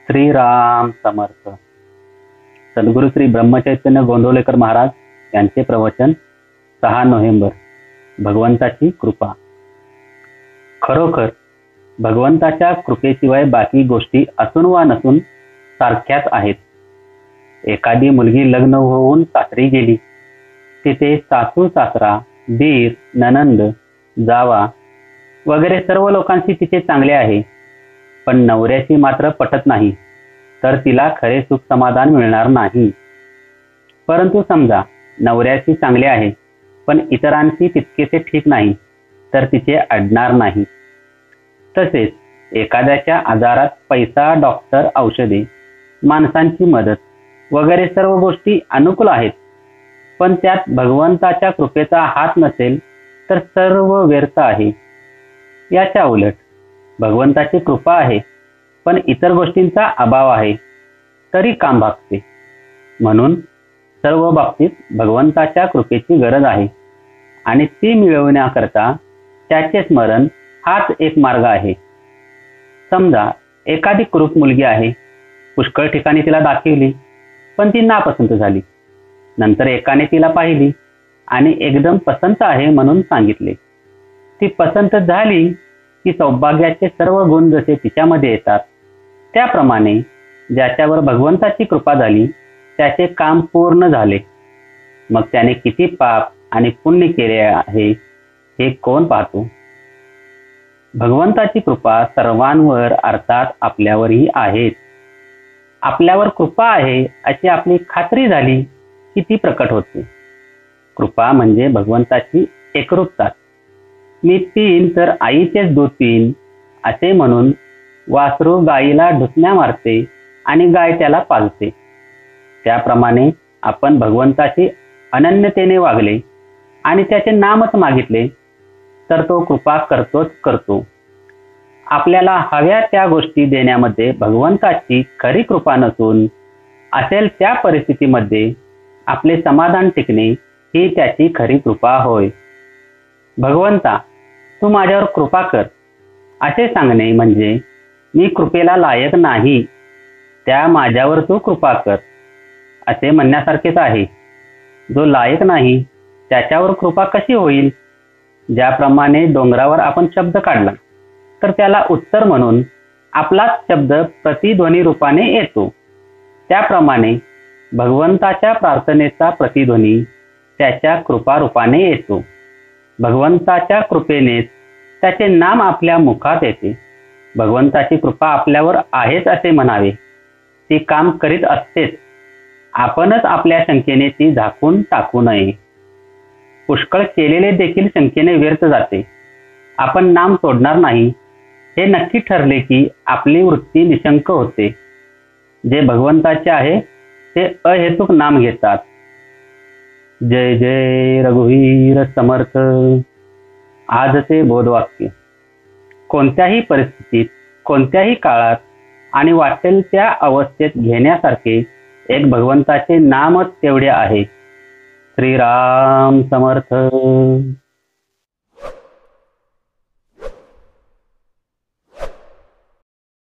श्रीराम समर्थ. सद्गुरू श्री ब्रह्मचैतन्य गोंदवलेकर महाराज यांचे प्रवचन 6 नोव्हेंबर. भगवंताची कृपा. खरोखर भगवंताच्या कृपेशिवाय बाकी गोष्टी असून वा नसून सारख्याच आहेत. एखादी मुलगी लग्न होऊन सासरी गेली, तिथे सासू सासरा, दीर, ननंद, जावा वगैरे सर्व लोकांशी तिचे चांगले आहे, पण नवऱ्याची मात्र पटत नाही, तर तिला खरे सुख समाधान मिळणार नाही. परंतु समजा नवऱ्याशी चांगले आहे, पण इतरांशी तितकेसे ठीक नाही, तर तिचे अडणार नाही. तसेच एखाद्याच्या आजारात पैसा, डॉक्टर, औषधे, माणसांची मदत वगैरे सर्व गोष्टी अनुकूल आहेत, पण त्यात भगवंताच्या कृपेचा हात नसेल तर सर्व व्यर्थ आहे. याच्या उलट भगवंताची कृपा आहे, पण इतर गोष्टींचा अभाव आहे, तरी काम भागते. म्हणून सर्व बाबतीत भगवंताच्या कृपेची गरज आहे, आणि ती मिळवण्याकरता त्याचे स्मरण हाच एक मार्ग आहे. समजा एखादी कुरूप मुलगी आहे, पुष्कळ ठिकाणी तिला दाखवली, पण ती नापसंत झाली. नंतर एकाने तिला पाहिली आणि एकदम पसंत आहे म्हणून सांगितले. ती पसंत झाली की सौभाग्याचे सर्व गुण जसे तिच्यामध्ये येतात, त्याप्रमाणे ज्याच्यावर भगवंताची कृपा झाली त्याचे काम पूर्ण झाले. मग त्याने किती पाप आणि पुण्य केले आहे हे कोण पाहतो? भगवंताची कृपा सर्वांवर अर्थात आपल्यावरही आहे. आपल्यावर कृपा आहे अशी आपली खात्री झाली की ती प्रकट होते. कृपा म्हणजे भगवंताची एकरूपता. मी पीन तर आईचेच दूध पीन असे म्हणून वासरू गायीला ढुसण्या मारते आणि गाय त्याला पाजते. त्याप्रमाणे आपण भगवंताशी अनन्यतेने वागले आणि त्याचे नामच मागितले तर तो कृपा करतोच करतो. आपल्याला हव्या त्या गोष्टी देण्यामध्ये भगवंताची खरी कृपा नसून असेल त्या परिस्थितीमध्ये आपले समाधान टिकणे ही त्याची खरी कृपा होय. भगवंता, तू माझ्यावर कृपा कर असे सांगणे म्हणजे मी कृपेला लायक नाही, त्या माझ्यावर तू कृपा कर असे म्हणण्यासारखेच आहे. जो लायक नाही त्याच्यावर कृपा कशी होईल? ज्याप्रमाणे डोंगरावर आपण शब्द काढला तर त्याला उत्तर म्हणून आपलाच शब्द प्रतिध्वनी रूपाने येतो, त्याप्रमाणे भगवंताच्या प्रार्थनेचा प्रतिध्वनी त्याच्या कृपारूपाने येतो. भगवंताच्या कृपेनेच त्याचे नाम आपल्या मुखात येते. भगवंताची कृपा आपल्यावर आहेच असे म्हणावे. ती काम करीत असतेच. आपणच आपल्या शंकेने ती झाकून टाकू नये. पुष्कळ केलेले देखील शंकेने व्यर्थ जाते. आपण नाम सोडणार नाही हे नक्की ठरले की आपली वृत्ती निशंक होते. जे भगवंताचे आहे ते अहेतुक नाम घेतात. जय जय रघुवीर समर्थ. आजचे बोधवाक्य. कोणत्याही परिस्थितीत, कोणत्याही काळात आणि वाटेल त्या अवस्थेत घेण्यासारखे एक भगवंताचे नामच तेवढे आहे. श्रीराम समर्थ.